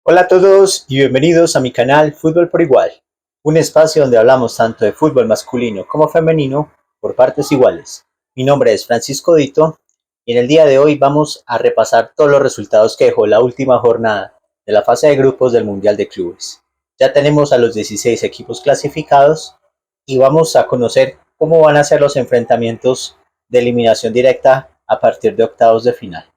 Hola a todos y bienvenidos a mi canal Fútbol por Igual, un espacio donde hablamos tanto de fútbol masculino como femenino por partes iguales. Mi nombre es Francisco Dito y en el día de hoy vamos a repasar todos los resultados que dejó la última jornada de la fase de grupos del Mundial de Clubes. Ya tenemos a los 16 equipos clasificados y vamos a conocer cómo van a ser los enfrentamientos de eliminación directa a partir de octavos de final.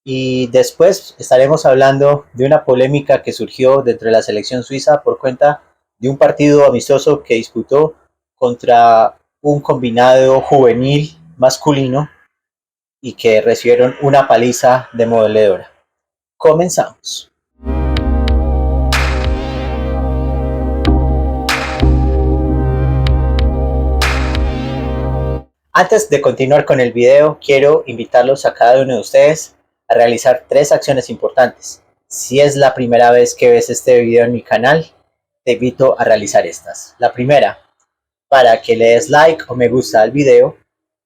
Y después estaremos hablando de una polémica que surgió dentro de la selección suiza por cuenta de un partido amistoso que disputó contra un combinado juvenil masculino y que recibieron una paliza demoledora. Comenzamos. Antes de continuar con el video, quiero invitarlos a cada uno de ustedes a realizar 3 acciones importantes. Si es la primera vez que ves este video en mi canal, te invito a realizar estas. La primera, para que le des like o me gusta al video.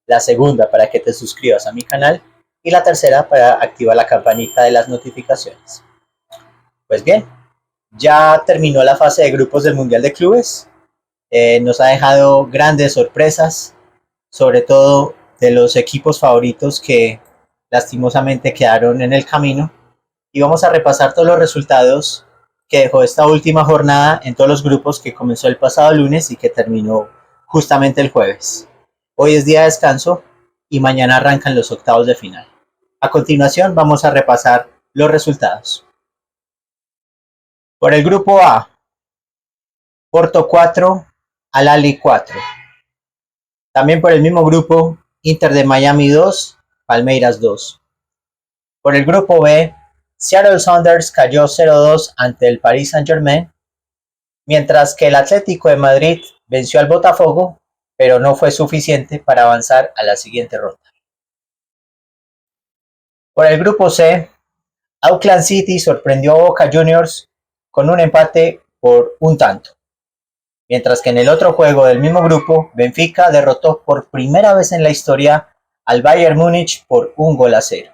La segunda, para que te suscribas a mi canal. Y la tercera, para activar la campanita de las notificaciones. Pues bien, ya terminó la fase de grupos del Mundial de Clubes. Nos ha dejado grandes sorpresas, sobre todo de los equipos favoritos que lastimosamente quedaron en el camino. Y vamos a repasar todos los resultados que dejó esta última jornada en todos los grupos que comenzó el pasado lunes y que terminó justamente el jueves. Hoy es día de descanso y mañana arrancan los octavos de final. A continuación vamos a repasar los resultados. Por el grupo A, Porto 4, Al-Ahly 4. También por el mismo grupo, Inter de Miami 2, Palmeiras 2. Por el grupo B, Seattle Sounders cayó 0-2 ante el Paris Saint-Germain, mientras que el Atlético de Madrid venció al Botafogo, pero no fue suficiente para avanzar a la siguiente ronda. Por el grupo C, Auckland City sorprendió a Boca Juniors con un empate por un tanto, mientras que en el otro juego del mismo grupo, Benfica derrotó por primera vez en la historia al Bayern Múnich por 1-0.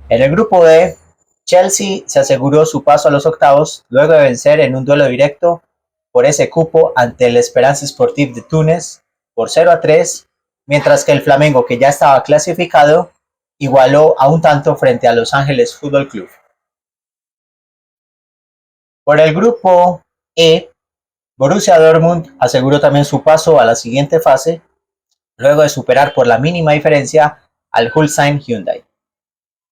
En el grupo D, Chelsea se aseguró su paso a los octavos luego de vencer en un duelo directo por ese cupo ante el Esperance Sportif de Túnez por 0-3, mientras que el Flamengo, que ya estaba clasificado, igualó a un tanto frente a Los Ángeles Fútbol Club. Por el grupo E, Borussia Dortmund aseguró también su paso a la siguiente fase luego de superar por la mínima diferencia al Ulsan Hyundai.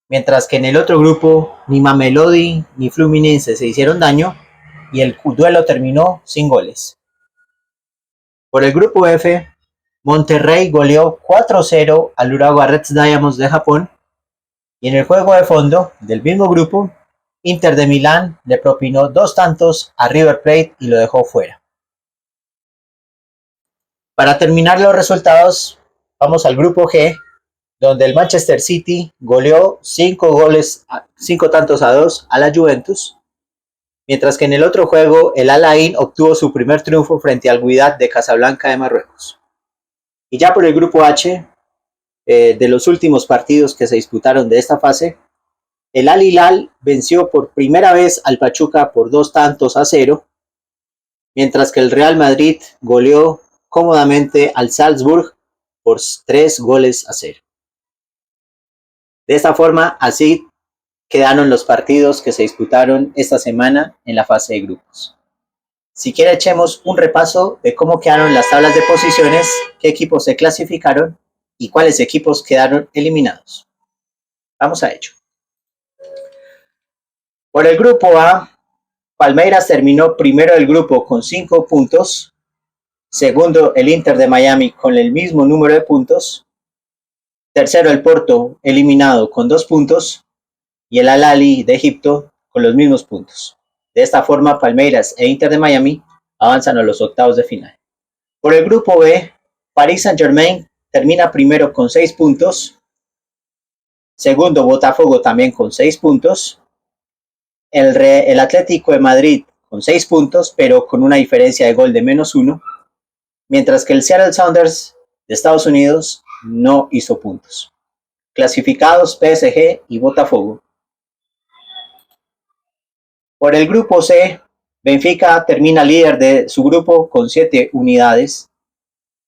Mientras que en el otro grupo ni Mamelodi ni Fluminense se hicieron daño y el duelo terminó sin goles. Por el grupo F, Monterrey goleó 4-0 al Urawa Reds Diamonds de Japón y en el juego de fondo del mismo grupo, Inter de Milán le propinó 2 tantos a River Plate y lo dejó fuera. Para terminar los resultados, vamos al grupo G, donde el Manchester City goleó 5 tantos a 2 a la Juventus, mientras que en el otro juego el Al Ain obtuvo su primer triunfo frente al Wydad de Casablanca de Marruecos. Y ya por el grupo H, de los últimos partidos que se disputaron de esta fase, el Al Hilal venció por primera vez al Pachuca por 2 tantos a 0, mientras que el Real Madrid goleó cómodamente al Salzburg por 3 goles a 0. De esta forma, así quedaron los partidos que se disputaron esta semana en la fase de grupos. Si quiere, echemos un repaso de cómo quedaron las tablas de posiciones, qué equipos se clasificaron y cuáles equipos quedaron eliminados. Vamos a ello. Por el grupo A, Palmeiras terminó primero del grupo con 5 puntos, segundo el Inter de Miami con el mismo número de puntos, tercero el Porto eliminado con 2 puntos y el Al-Ahly de Egipto con los mismos puntos. De esta forma, Palmeiras e Inter de Miami avanzan a los octavos de final. Por el grupo B, Paris Saint-Germain termina primero con 6 puntos, segundo Botafogo también con 6 puntos, el Atlético de Madrid con 6 puntos, pero con una diferencia de gol de -1, mientras que el Seattle Sounders de Estados Unidos no hizo puntos. Clasificados PSG y Botafogo. Por el grupo C, Benfica termina líder de su grupo con 7 unidades.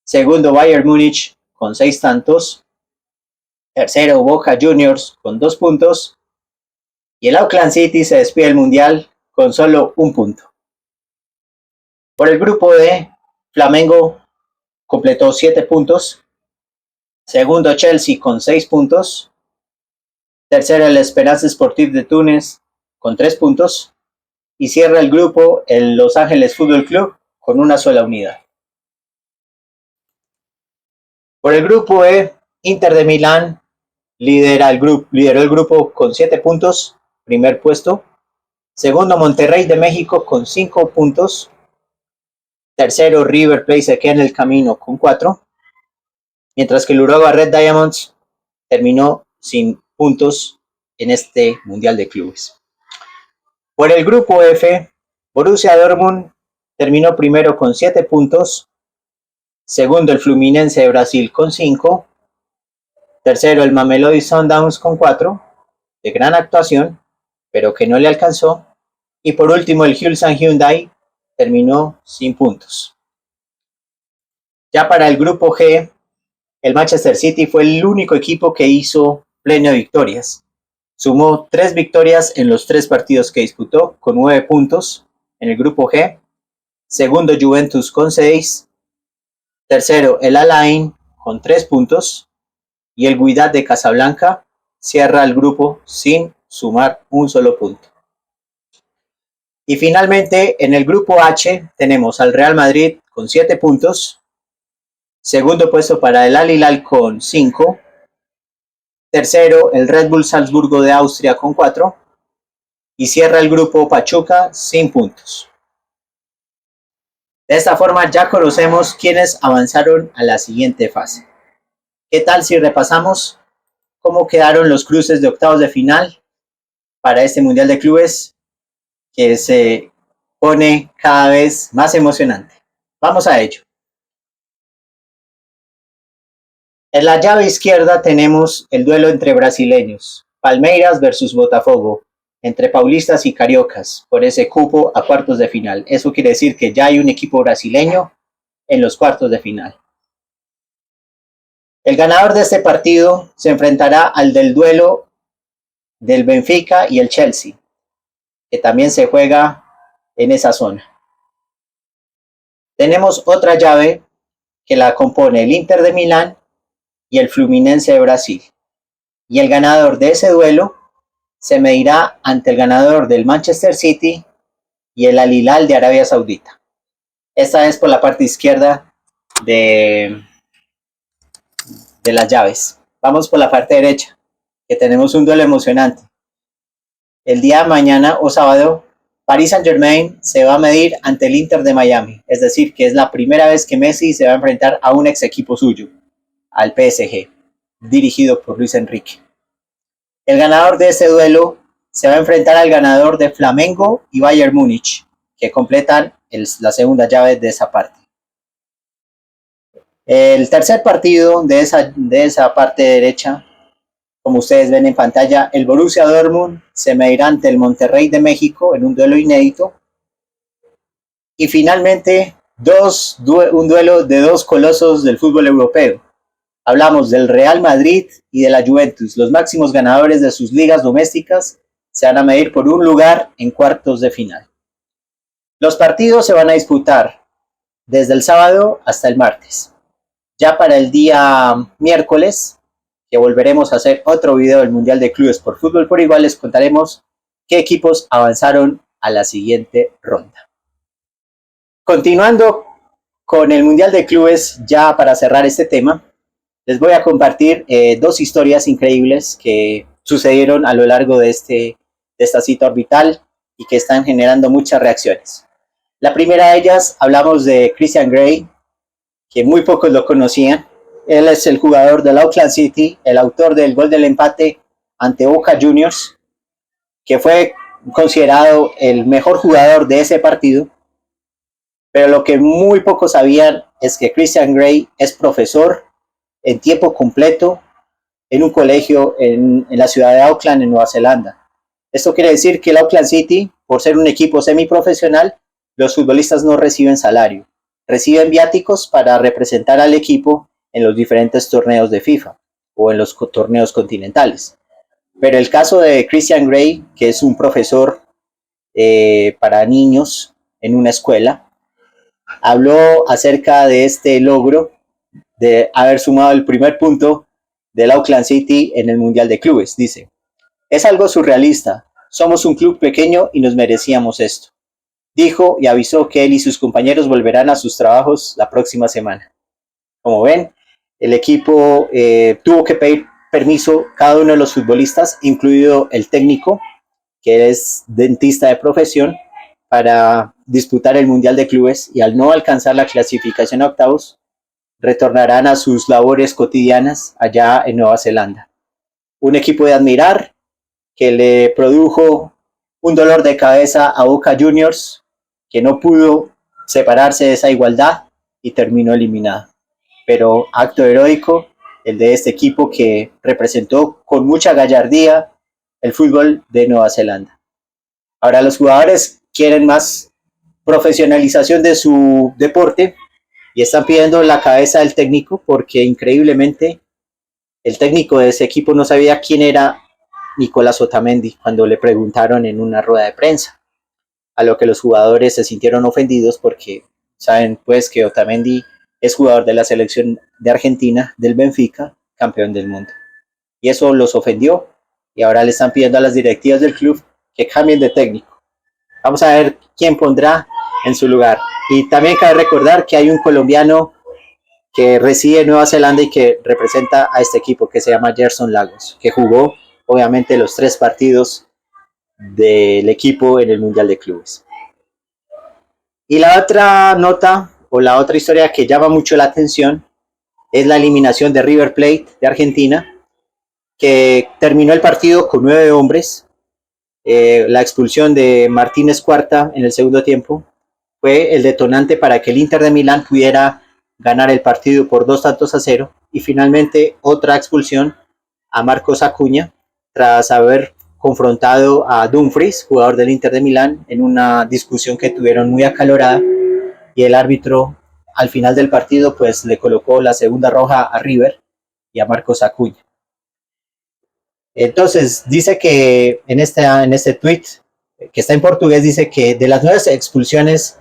Segundo, Bayern Múnich con 6 tantos. Tercero, Boca Juniors con 2 puntos. Y el Auckland City se despide del Mundial con solo 1 punto. Por el grupo D, Flamengo completó 7 puntos. Segundo, Chelsea con 6 puntos. Tercero, el Esperance Sportive de Túnez con 3 puntos. Y cierra el grupo el Los Ángeles Fútbol Club con una sola unidad. Por el grupo E, Inter de Milán lideró el grupo con 7 puntos, primer puesto. Segundo, Monterrey de México con 5 puntos. Tercero, River Plate se queda en el camino con 4. Mientras que el Uruguay Red Diamonds terminó sin puntos en este Mundial de Clubes. Por el grupo F, Borussia Dortmund terminó primero con 7 puntos. Segundo, el Fluminense de Brasil con 5. Tercero, el Mamelodi Sundowns con 4. De gran actuación, pero que no le alcanzó. Y por último, el Ulsan Hyundai terminó sin puntos. Ya para el grupo G, el Manchester City fue el único equipo que hizo pleno de victorias. Sumó 3 victorias en los 3 partidos que disputó, con 9 puntos en el grupo G. Segundo, Juventus con 6. Tercero, el Al-Ain con 3 puntos. Y el Wydad de Casablanca cierra el grupo sin sumar un solo punto. Y finalmente, en el grupo H tenemos al Real Madrid con 7 puntos. Segundo puesto para el Al Hilal con 5. Tercero, el Red Bull Salzburgo de Austria con 4. Y cierra el grupo Pachuca sin puntos. De esta forma ya conocemos quiénes avanzaron a la siguiente fase. ¿Qué tal si repasamos cómo quedaron los cruces de octavos de final para este Mundial de Clubes que se pone cada vez más emocionante? Vamos a ello. En la llave izquierda tenemos el duelo entre brasileños, Palmeiras versus Botafogo, entre paulistas y cariocas, por ese cupo a cuartos de final. Eso quiere decir que ya hay un equipo brasileño en los cuartos de final. El ganador de este partido se enfrentará al del duelo del Benfica y el Chelsea, que también se juega en esa zona. Tenemos otra llave que la compone el Inter de Milán y el Fluminense de Brasil. Y el ganador de ese duelo se medirá ante el ganador del Manchester City y el Al Hilal de Arabia Saudita. Esta es por la parte izquierda de las llaves. Vamos por la parte derecha, que tenemos un duelo emocionante. El día de mañana o sábado, Paris Saint-Germain se va a medir ante el Inter de Miami. Es decir, que es la primera vez que Messi se va a enfrentar a un ex equipo suyo, al PSG, dirigido por Luis Enrique. El ganador de este duelo se va a enfrentar al ganador de Flamengo y Bayern Múnich, que completan la segunda llave de esa parte. El tercer partido de esa parte derecha, como ustedes ven en pantalla, el Borussia Dortmund se medirá ante el Monterrey de México en un duelo inédito. Y finalmente, un duelo de 2 colosos del fútbol europeo. Hablamos del Real Madrid y de la Juventus. Los máximos ganadores de sus ligas domésticas se van a medir por un lugar en cuartos de final. Los partidos se van a disputar desde el sábado hasta el martes. Ya para el día miércoles, que volveremos a hacer otro video del Mundial de Clubes por Fútbol por Igual, les contaremos qué equipos avanzaron a la siguiente ronda. Continuando con el Mundial de Clubes, ya para cerrar este tema, les voy a compartir 2 historias increíbles que sucedieron a lo largo de esta cita orbital y que están generando muchas reacciones. La primera de ellas, hablamos de Christian Grey, que muy pocos lo conocían. Él es el jugador del Auckland City, el autor del gol del empate ante Boca Juniors, que fue considerado el mejor jugador de ese partido. Pero lo que muy pocos sabían es que Christian Grey es profesor en tiempo completo en un colegio en la ciudad de Auckland, en Nueva Zelanda. Esto quiere decir que el Auckland City, por ser un equipo semiprofesional, los futbolistas no reciben salario, reciben viáticos para representar al equipo en los diferentes torneos de FIFA o en los torneos continentales. Pero el caso de Christian Gray, que es un profesor para niños en una escuela, habló acerca de este logro de haber sumado el primer punto del Auckland City en el Mundial de Clubes. Dice: es algo surrealista, somos un club pequeño y nos merecíamos esto. Dijo y avisó que él y sus compañeros volverán a sus trabajos la próxima semana. Como ven, el equipo tuvo que pedir permiso cada uno de los futbolistas, incluido el técnico, que es dentista de profesión, para disputar el Mundial de Clubes, y al no alcanzar la clasificación a octavos, retornarán a sus labores cotidianas allá en Nueva Zelanda. Un equipo de admirar que le produjo un dolor de cabeza a Boca Juniors, que no pudo separarse de esa igualdad y terminó eliminado. Pero acto heroico el de este equipo que representó con mucha gallardía el fútbol de Nueva Zelanda. Ahora los jugadores quieren más profesionalización de su deporte y están pidiendo la cabeza del técnico, porque increíblemente el técnico de ese equipo no sabía quién era Nicolás Otamendi cuando le preguntaron en una rueda de prensa, a lo que los jugadores se sintieron ofendidos porque saben pues que Otamendi es jugador de la selección de Argentina, del Benfica, campeón del mundo. Y eso los ofendió y ahora le están pidiendo a las directivas del club que cambien de técnico. Vamos a ver quién pondrá en su lugar. Y también cabe recordar que hay un colombiano que reside en Nueva Zelanda y que representa a este equipo, que se llama Gerson Lagos, que jugó obviamente los 3 partidos del equipo en el Mundial de Clubes. Y la otra nota o la otra historia que llama mucho la atención es la eliminación de River Plate de Argentina, que terminó el partido con 9 hombres. La expulsión de Martínez Cuarta en el segundo tiempo fue el detonante para que el Inter de Milán pudiera ganar el partido por 2-0, y finalmente otra expulsión a Marcos Acuña tras haber confrontado a Dumfries, jugador del Inter de Milán, en una discusión que tuvieron muy acalorada, y el árbitro al final del partido pues le colocó la segunda roja a River y a Marcos Acuña. Entonces dice que en este tweet, que está en portugués, dice que de las 9 expulsiones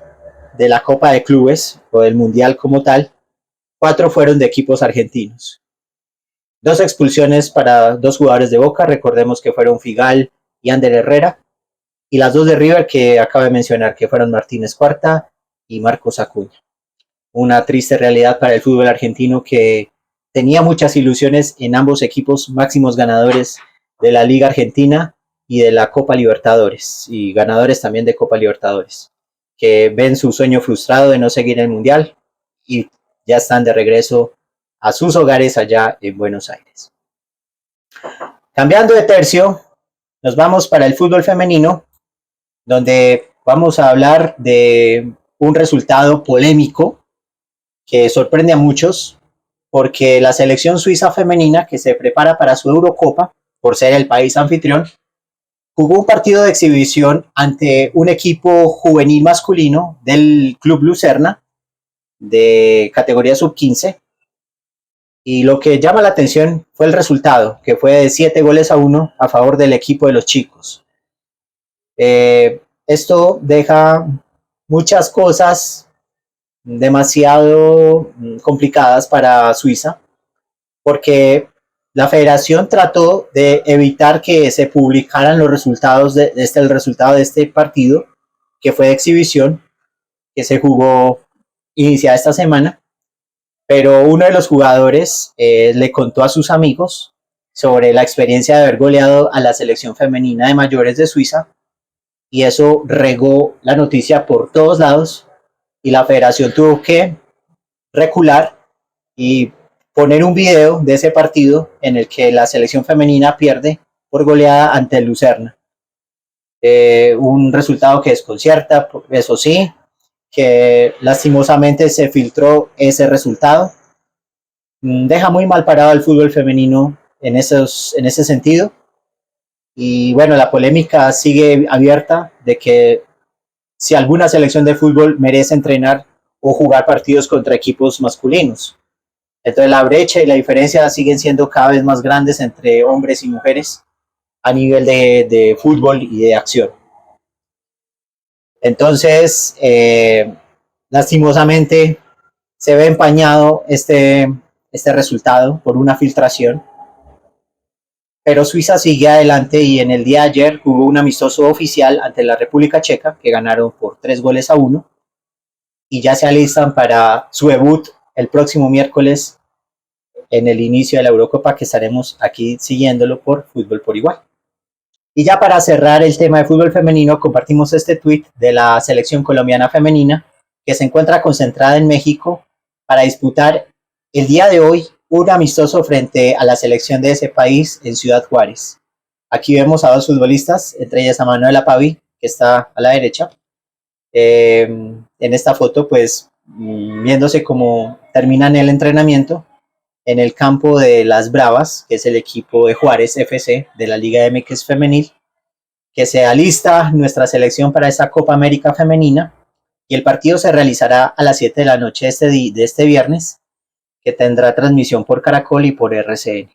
de la Copa de Clubes o del Mundial como tal, 4 fueron de equipos argentinos. 2 expulsiones para 2 jugadores de Boca, recordemos que fueron Figal y Ander Herrera, y las 2 de River que acabo de mencionar, que fueron Martínez Cuarta y Marcos Acuña. Una triste realidad para el fútbol argentino, que tenía muchas ilusiones en ambos equipos máximos ganadores de la Liga Argentina y de la Copa Libertadores, y ganadores también de Copa Libertadores, que ven su sueño frustrado de no seguir el Mundial y ya están de regreso a sus hogares allá en Buenos Aires. Cambiando de tercio, nos vamos para el fútbol femenino, donde vamos a hablar de un resultado polémico que sorprende a muchos, porque la selección suiza femenina, que se prepara para su Eurocopa por ser el país anfitrión, jugó un partido de exhibición ante un equipo juvenil masculino del Club Lucerna de categoría sub-15, y lo que llama la atención fue el resultado, que fue de 7-1 a favor del equipo de los chicos. Esto deja muchas cosas demasiado complicadas para Suiza, porque la federación trató de evitar que se publicaran los resultados el resultado de este partido, que fue de exhibición, que se jugó iniciada esta semana, pero uno de los jugadores le contó a sus amigos sobre la experiencia de haber goleado a la selección femenina de mayores de Suiza, y eso regó la noticia por todos lados, y la federación tuvo que recular y poner un video de ese partido en el que la selección femenina pierde por goleada ante el Lucerna. Un resultado que desconcierta, eso sí, que lastimosamente se filtró ese resultado. Deja muy mal parado al fútbol femenino en ese sentido, Y bueno, la polémica sigue abierta de que si alguna selección de fútbol merece entrenar o jugar partidos contra equipos masculinos. Entonces la brecha y la diferencia siguen siendo cada vez más grandes entre hombres y mujeres a nivel de fútbol y de acción. Entonces, lastimosamente, se ve empañado este resultado por una filtración, pero Suiza sigue adelante y en el día de ayer jugó un amistoso oficial ante la República Checa, que ganaron por 3-1, y ya se alistan para su debut el próximo miércoles en el inicio de la Eurocopa, que estaremos aquí siguiéndolo por Fútbol por Igual. Y ya para cerrar el tema de fútbol femenino, compartimos este tuit de la selección colombiana femenina que se encuentra concentrada en México para disputar el día de hoy un amistoso frente a la selección de ese país en Ciudad Juárez. Aquí vemos a dos futbolistas, entre ellas a Manuela Pavi, que está a la derecha. En esta foto, pues, viéndose cómo terminan el entrenamiento en el campo de Las Bravas, que es el equipo de Juárez FC de la Liga MX Femenil, que se alista nuestra selección para esta Copa América Femenina, y el partido se realizará a las 7 de la noche de este viernes, que tendrá transmisión por Caracol y por RCN.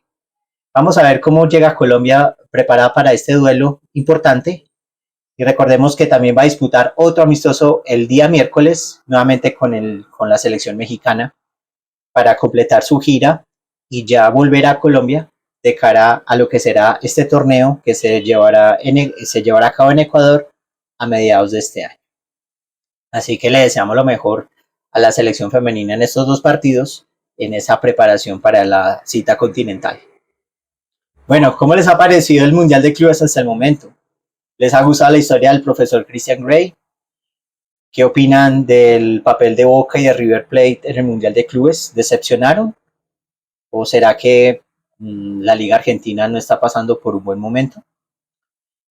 Vamos a ver cómo llega Colombia preparada para este duelo importante, y recordemos que también va a disputar otro amistoso el día miércoles, nuevamente con la selección mexicana, para completar su gira y ya volver a Colombia de cara a lo que será este torneo que se llevará a cabo en Ecuador a mediados de este año. Así que le deseamos lo mejor a la selección femenina en estos dos partidos, en esa preparación para la cita continental. Bueno, ¿cómo les ha parecido el Mundial de Clubes hasta el momento? ¿Les ha gustado la historia del profesor Christian Grey? ¿Qué opinan del papel de Boca y de River Plate en el Mundial de Clubes? ¿Decepcionaron? ¿O será que la Liga Argentina no está pasando por un buen momento?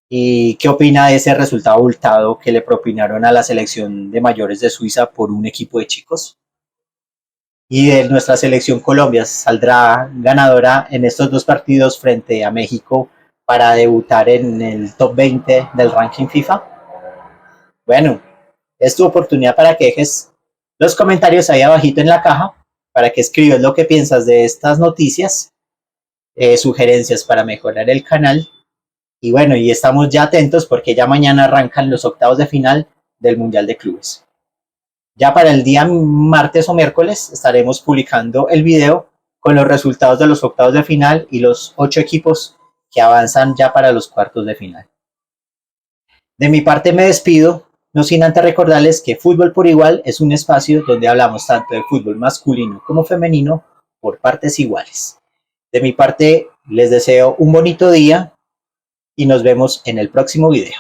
¿Y qué opina de ese resultado abultado que le propinaron a la selección de mayores de Suiza por un equipo de chicos? Y de nuestra selección Colombia, ¿saldrá ganadora en estos dos partidos frente a México para debutar en el top 20 del ranking FIFA? Bueno, es tu oportunidad para que dejes los comentarios ahí abajito en la caja, para que escribas lo que piensas de estas noticias, sugerencias para mejorar el canal. Y bueno, y estamos ya atentos porque ya mañana arrancan los octavos de final del Mundial de Clubes. Ya para el día martes o miércoles estaremos publicando el video con los resultados de los octavos de final y los 8 equipos que avanzan ya para los cuartos de final. De mi parte me despido, no sin antes recordarles que Fútbol por Igual es un espacio donde hablamos tanto de fútbol masculino como femenino por partes iguales. De mi parte les deseo un bonito día y nos vemos en el próximo video.